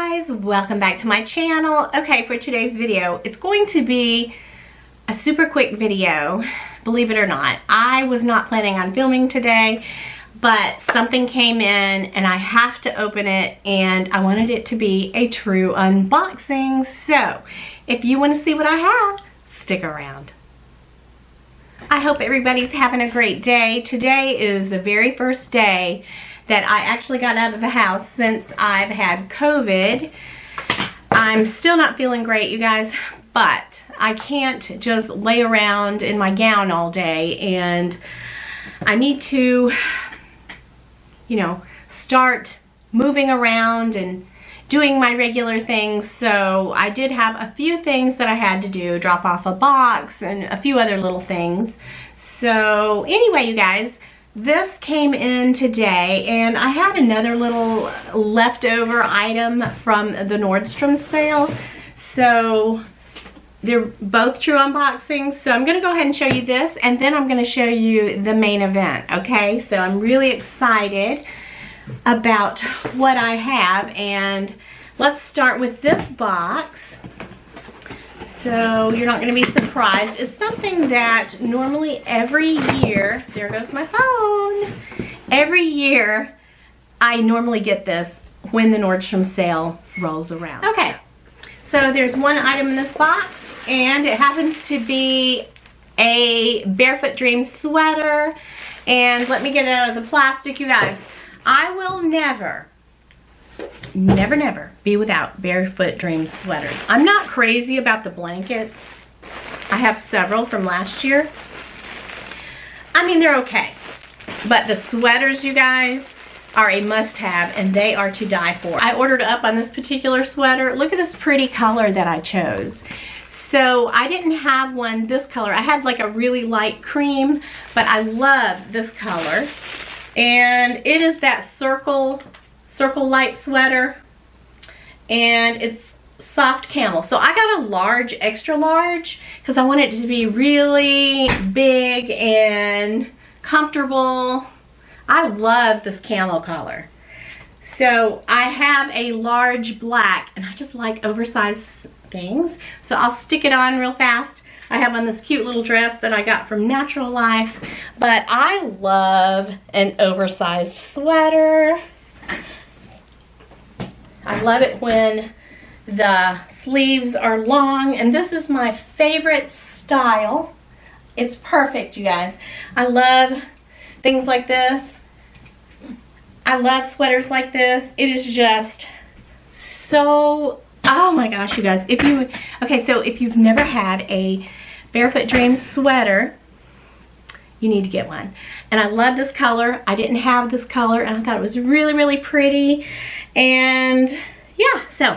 guys, welcome back to my channel. Okay, for today's video, it's going to be a super quick video, believe it or not. I was not planning on filming today, but something came in and I have to open it, and I wanted it to be a true unboxing. So if you want to see what I have, stick around. I hope everybody's having a great day. Today is the very first day that I actually got out of the house since I've had COVID. I'm still not feeling great, you guys, but I can't just lay around in my gown all day, and I need to, you know, start moving around and doing my regular things. So I did have a few things that I had to do, drop off a box and a few other little things. So anyway, you guys, this came in today, and I had another little leftover item from the Nordstrom sale. So they're both true unboxings. So I'm gonna go ahead and show you this, and then I'm gonna show you the main event, okay? So I'm really excited about what I have, and let's start with this box. So you're not going to be surprised. It's something that normally every year, there goes my phone, every year I normally get this when the Nordstrom sale rolls around. Okay, so there's one item in this box, and it happens to be a Barefoot Dream sweater. And let me get it out of the plastic, you guys. I will never be without Barefoot Dream sweaters. I'm not crazy about the blankets. I have several from last year. I mean, they're okay. But the sweaters, you guys, are a must-have, and they are to die for. I ordered up on this particular sweater. Look at this pretty color that I chose. So I didn't have one this color. I had like a really light cream, but I love this color. And it is that circle light sweater, and it's soft camel. So I got a large, extra large, because I want it to be really big and comfortable. I love this camel color. So I have a large black, and I just like oversized things. So I'll stick it on real fast. I have on this cute little dress that I got from Natural Life, but I love an oversized sweater. I love it when the sleeves are long, and this is my favorite style. It's perfect, you guys. I love things like this. I love sweaters like this. It is just so, oh my gosh, you guys. So if you've never had a Barefoot Dream sweater, you need to get one. And I love this color. I didn't have this color, and I thought it was really, really pretty. And yeah, so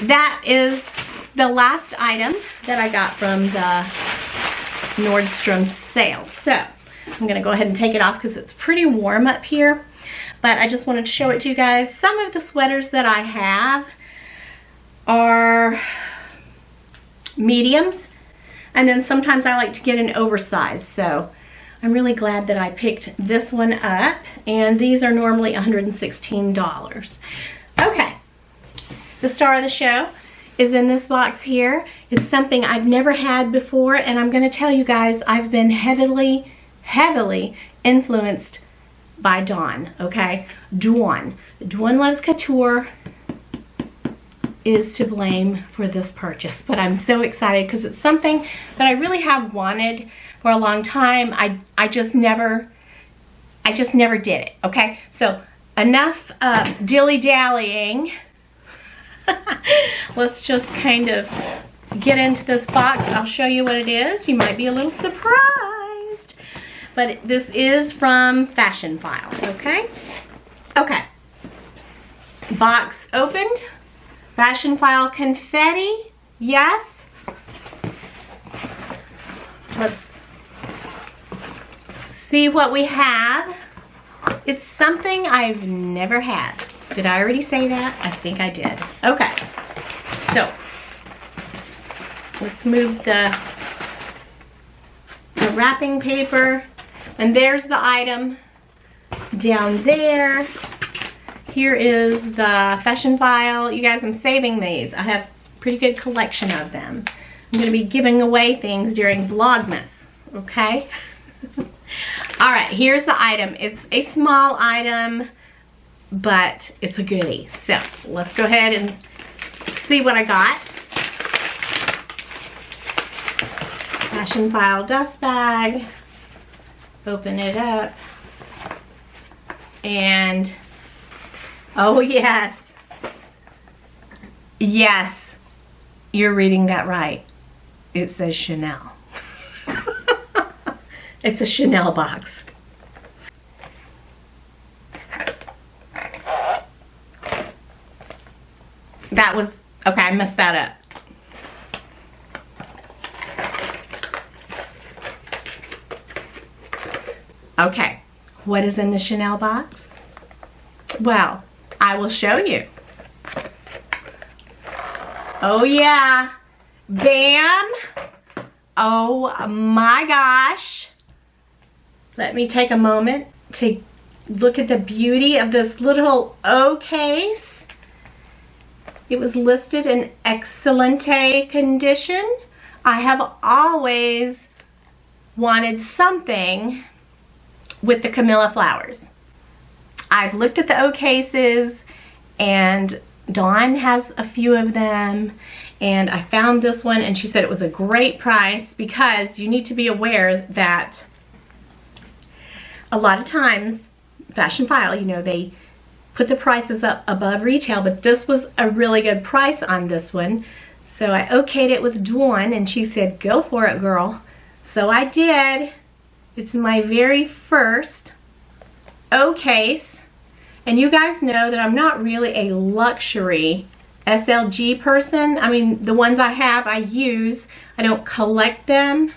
that is the last item that I got from the Nordstrom sale. So I'm gonna go ahead and take it off because it's pretty warm up here. But I just wanted to show it to you guys. Some of the sweaters that I have are mediums, and then sometimes I like to get an oversized. So I'm really glad that I picked this one up, and these are normally $116. Okay, the star of the show is in this box here. It's something I've never had before, and I'm gonna tell you guys, I've been heavily influenced by Dawn, okay? Dawn Loves Couture is to blame for this purchase, but I'm so excited because it's something that I really have wanted for a long time. I just never did it, okay? So enough dilly-dallying. Let's just kind of get into this box. I'll show you what it is. You might be a little surprised, but this is from Fashion File, okay? Okay, box opened. Fashion File confetti, yes. Let's see what we have. It's something I've never had. Did I already say that? I think I did. Okay, so let's move the wrapping paper, and there's the item down there. Here is the fashion file. You guys, I'm saving these. I have a pretty good collection of them. I'm gonna be giving away things during Vlogmas, okay? All right, here's the item. It's a small item, but it's a goodie. So let's go ahead and see what I got. Fashion file dust bag. Open it up. And, oh yes. Yes, you're reading that right. It says Chanel. It's a Chanel box. That was, okay, I messed that up. Okay, what is in the Chanel box? Well, I will show you. Oh yeah, bam! Oh my gosh. Let me take a moment to look at the beauty of this little O case. It was listed in excellente condition. I have always wanted something with the Camilla flowers. I've looked at the O cases, and Dawn has a few of them, and I found this one, and she said it was a great price, because you need to be aware that a lot of times Fashion File, you know, they put the prices up above retail, but this was a really good price on this one. So I okayed it with Dawn, and she said, go for it, girl. So I did. It's my very first O case. And you guys know that I'm not really a luxury SLG person. I mean, the ones I have, I use. I don't collect them.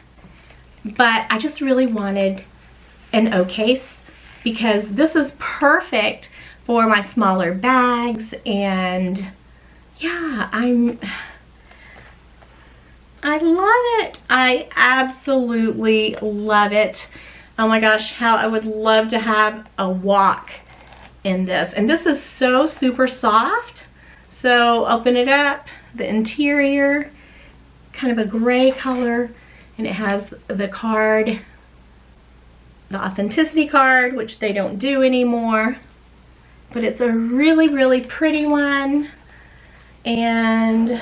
But I just really wanted an O case, because this is perfect for my smaller bags. And yeah, I love it. I absolutely love it. Oh my gosh, how I would love to have a walk in this. And this is so super soft. So open it up, the interior, kind of a gray color, and it has the card, the authenticity card, which they don't do anymore. But it's a really, really pretty one. And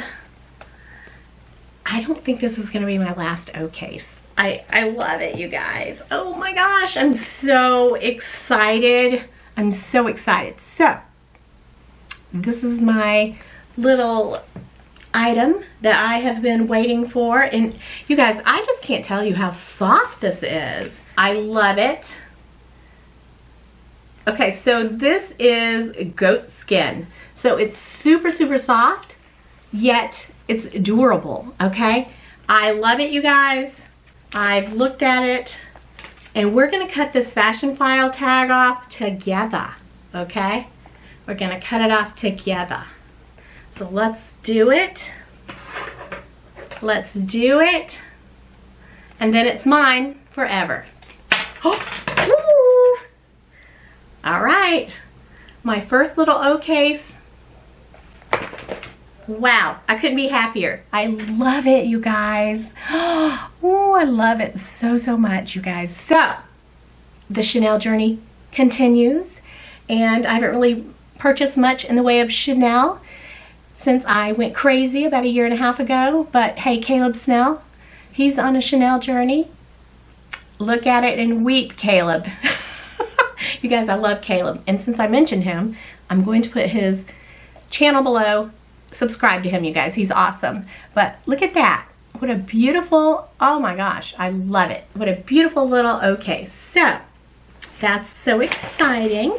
I don't think this is going to be my last O case. I love it, you guys. Oh my gosh, I'm so excited. I'm so excited. So, this is my little item that I have been waiting for. And you guys, I just can't tell you how soft this is. I love it. Okay, so this is goat skin. So it's super, super soft, yet it's durable, okay? I love it, you guys. I've looked at it, and we're gonna cut this Fashion File tag off together, okay? We're gonna cut it off together. So let's do it. Let's do it. And then it's mine forever. Oh, all right, my first little O case. Wow, I couldn't be happier. I love it, you guys. Oh, I love it so, so much, you guys. So, the Chanel journey continues, and I haven't really purchased much in the way of Chanel since I went crazy about 1.5 years ago. But hey, Caleb Snell, he's on a Chanel journey. Look at it and weep, Caleb. You guys, I love Caleb. And since I mentioned him, I'm going to put his channel below. Subscribe to him, you guys. He's awesome. But look at that. What a beautiful, oh my gosh, I love it. What a beautiful little O case. So, that's so exciting.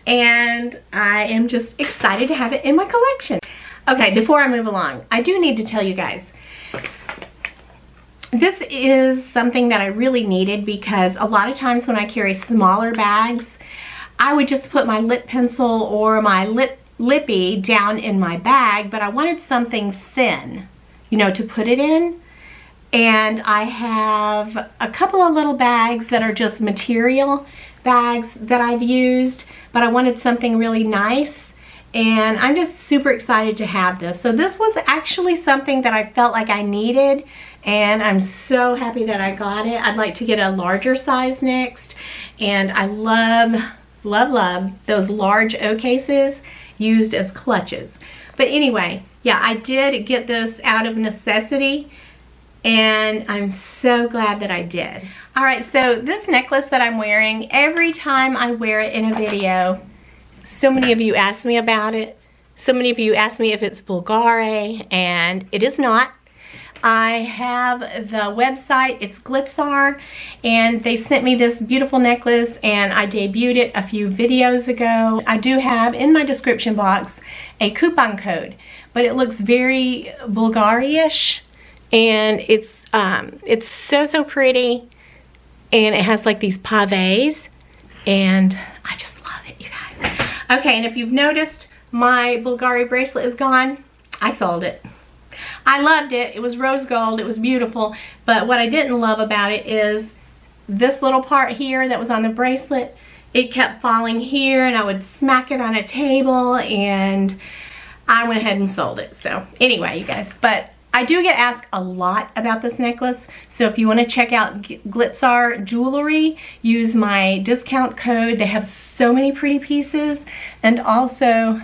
And I am just excited to have it in my collection. Okay, before I move along, I do need to tell you guys, this is something that I really needed, because a lot of times when I carry smaller bags, I would just put my lip pencil or my lippy down in my bag, but I wanted something thin, you know, to put it in. And I have a couple of little bags that are just material bags that I've used, but I wanted something really nice. And I'm just super excited to have this. So this was actually something that I felt like I needed, and I'm so happy that I got it. I'd like to get a larger size next. And I love, love, love those large O cases used as clutches. But anyway, yeah, I did get this out of necessity, and I'm so glad that I did. All right, so this necklace that I'm wearing, every time I wear it in a video, so many of you ask me about it. So many of you ask me if it's Bulgari, and it is not. I have the website, it's Decor, and they sent me this beautiful necklace, and I debuted it a few videos ago. I do have in my description box a coupon code, but it looks very Bulgari-ish, and it's so pretty, and it has like these pavés, and I just love it, you guys. Okay, and if you've noticed, my Bulgari bracelet is gone. I sold it. I loved it. It was rose gold. It was beautiful. But what I didn't love about it is this little part here that was on the bracelet. It kept falling here, and I would smack it on a table, and I went ahead and sold it. So anyway, you guys, but I do get asked a lot about this necklace. So if you want to check out Decor jewelry, use my discount code. They have so many pretty pieces, and also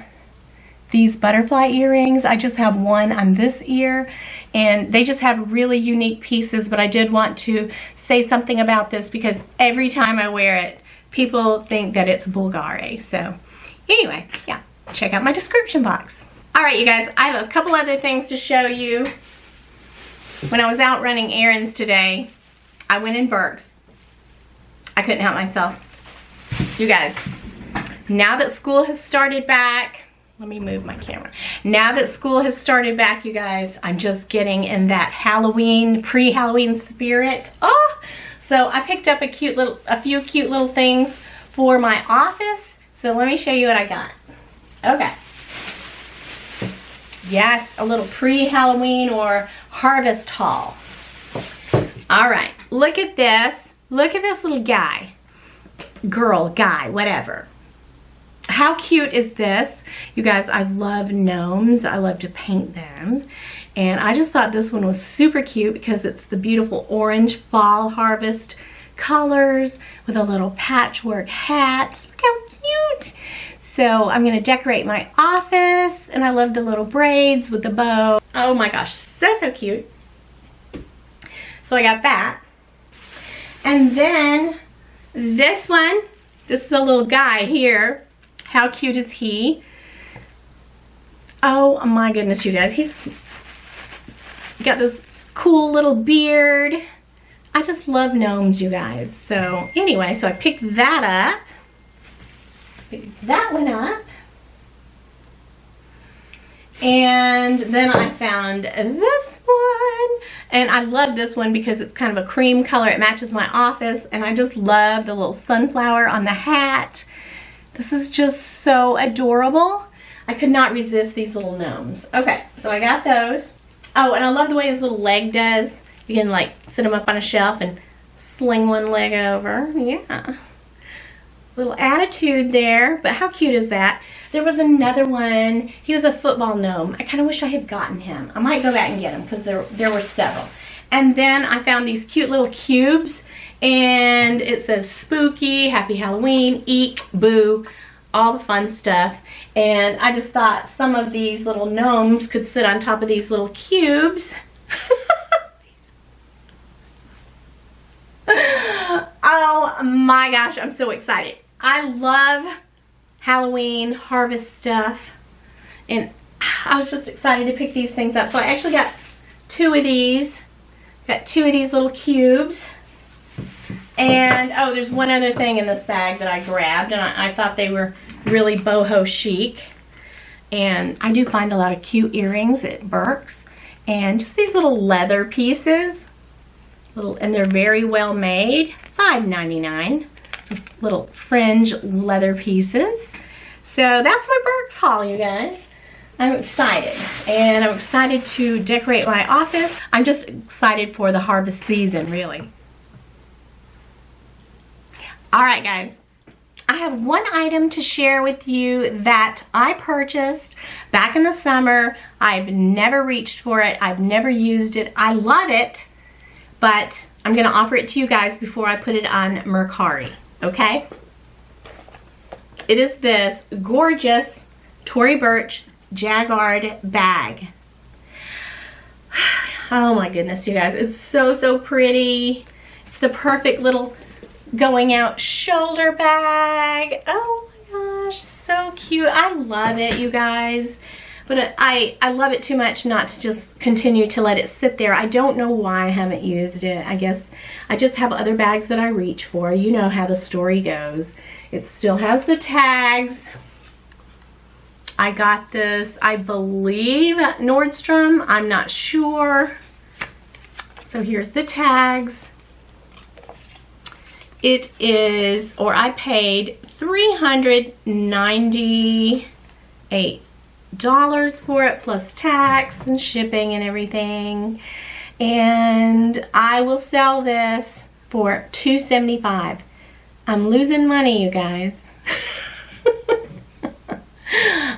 these butterfly earrings. I just have one on this ear, and they just have really unique pieces. But I did want to say something about this because every time I wear it, people think that it's Bulgari. So anyway, yeah, check out my description box. All right, you guys, I have a couple other things to show you. When I was out running errands today, I went in Burke's. I couldn't help myself. You guys, now that school has started back, let me move my camera. Now that school has started back, you guys, I'm just getting in that Halloween, pre-Halloween spirit. Oh, so I picked up a few cute little things for my office. So let me show you what I got. Okay. Yes, a little pre-Halloween or harvest haul. All right, look at this. Look at this little guy. Girl, guy, whatever. How cute is this? You guys, I love gnomes. I love to paint them. And I just thought this one was super cute because it's the beautiful orange fall harvest colors with a little patchwork hat. Look how cute. So I'm going to decorate my office, and I love the little braids with the bow. Oh my gosh, so cute. So I got that. And then this one, this is a little guy here. How cute is he? Oh my goodness, you guys. He's got this cool little beard. I just love gnomes, you guys. So anyway, so I picked that up. Picked that one up. And then I found this one. And I love this one because it's kind of a cream color. It matches my office. And I just love the little sunflower on the hat. This is just so adorable. I could not resist these little gnomes. Okay, so I got those. Oh, and I love the way his little leg does. You can like sit him up on a shelf and sling one leg over. Yeah. Little attitude there, but how cute is that? There was another one. He was a football gnome. I kind of wish I had gotten him. I might go back and get him because there were several. And then I found these cute little cubes, and it says spooky, happy Halloween, eek, boo, all the fun stuff. And I just thought some of these little gnomes could sit on top of these little cubes. Oh my gosh, I'm so excited. I love Halloween harvest stuff, and I was just excited to pick these things up. So I actually got two of these. Got two of these little cubes. And oh, there's one other thing in this bag that I grabbed, and I thought they were really boho chic. And I do find a lot of cute earrings at Burke's, and just these little leather pieces. And they're very well made. $5.99. Just little fringe leather pieces. So that's my Burke's haul, you guys. I'm excited, and I'm excited to decorate my office. I'm just excited for the harvest season, really. All right, guys, I have one item to share with you that I purchased back in the summer. I've never reached for it. I've never used it. I love it, but I'm gonna offer it to you guys before I put it on Mercari, okay? It is this gorgeous Tory Burch Jacquard bag. Oh my goodness, you guys, it's so, so pretty. It's the perfect little going out shoulder bag. Oh my gosh, so cute. I love it, you guys. But I love it too much not to just continue to let it sit there. I don't know why I haven't used it. I guess I just have other bags that I reach for. You know how the story goes. It still has the tags. I got this, I believe, at Nordstrom. I'm not sure. So here's the tags. It is, or I paid $398 for it, plus tax and shipping and everything. And I will sell this for $275. I'm losing money, you guys.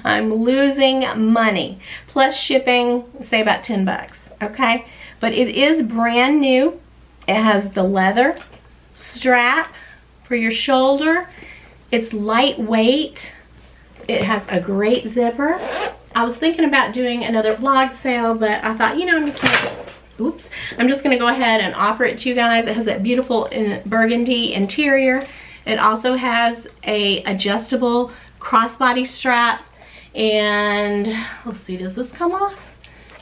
I'm losing money. Plus shipping, say about 10 bucks, okay? But it is brand new. It has the leather strap for your shoulder. It's lightweight. It has a great zipper. I was thinking about doing another vlog sale, but I thought, you know, I'm just gonna go ahead and offer it to you guys. It has that beautiful burgundy interior. It also has a adjustable crossbody strap, and let's see, does this come off?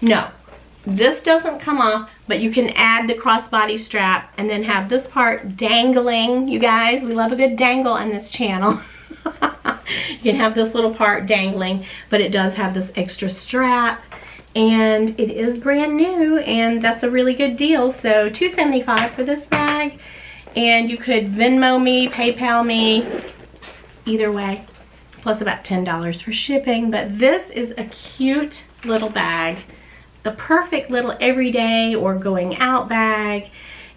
No, this doesn't come off, but you can add the crossbody strap and then have this part dangling. You guys, we love a good dangle on this channel. You can have this little part dangling, but it does have this extra strap, and it is brand new, and that's a really good deal. So $275 for this bag, and you could Venmo me, PayPal me, either way, plus about $10 for shipping. But this is a cute little bag, the perfect little everyday or going out bag,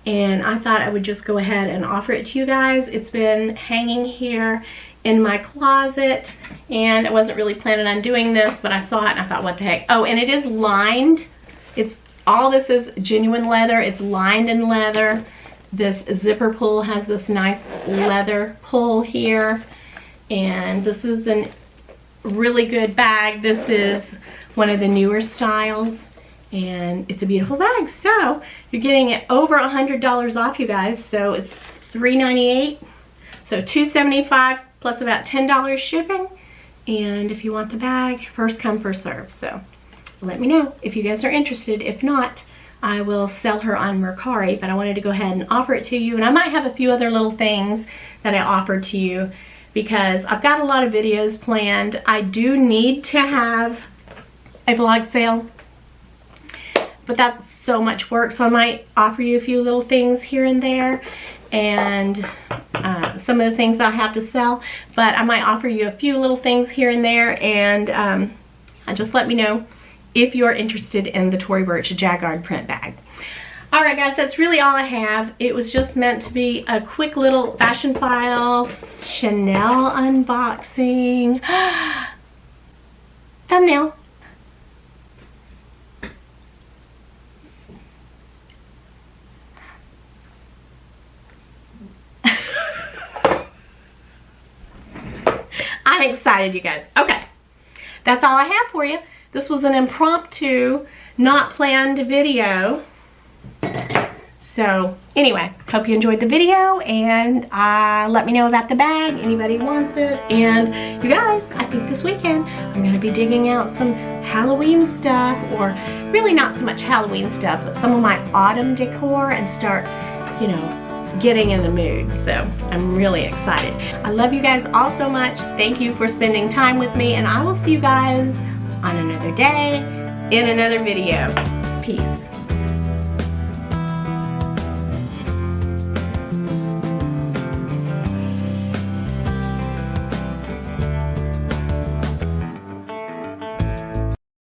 and I thought I would just go ahead and offer it to you guys. It's been hanging here in my closet, and I wasn't really planning on doing this, but I saw it and I thought, what the heck. Oh, and it is lined. It's all, this is genuine leather. It's lined in leather. This zipper pull has this nice leather pull here, and this is a really good bag. This is one of the newer styles, and it's a beautiful bag. So you're getting it over $100 off, you guys. So it's $398, so $275 plus about $10 shipping. And if you want the bag, first come, first serve. So let me know if you guys are interested. If not, I will sell her on Mercari, but I wanted to go ahead and offer it to you. And I might have a few other little things that I offer to you, because I've got a lot of videos planned. I do need to have a vlog sale, but that's so much work, so I might offer you a few little things here and there, and some of the things that I have to sell, but I might offer you a few little things here and there, and just let me know if you're interested in the Tory Burch Jacquard print bag. Alright guys, that's really all I have. It was just meant to be a quick little fashion file Chanel unboxing. Thumbnail. I'm excited, you guys. Okay, that's all I have for you. This was an impromptu, not planned video. So anyway, hope you enjoyed the video, and let me know about the bag, anybody wants it. And you guys, I think this weekend I'm gonna be digging out some Halloween stuff, or really not so much Halloween stuff, but some of my autumn decor, and start, you know, getting in the mood. So I'm really excited. I love you guys all so much. Thank you for spending time with me, and I will see you guys on another day in another video. Peace.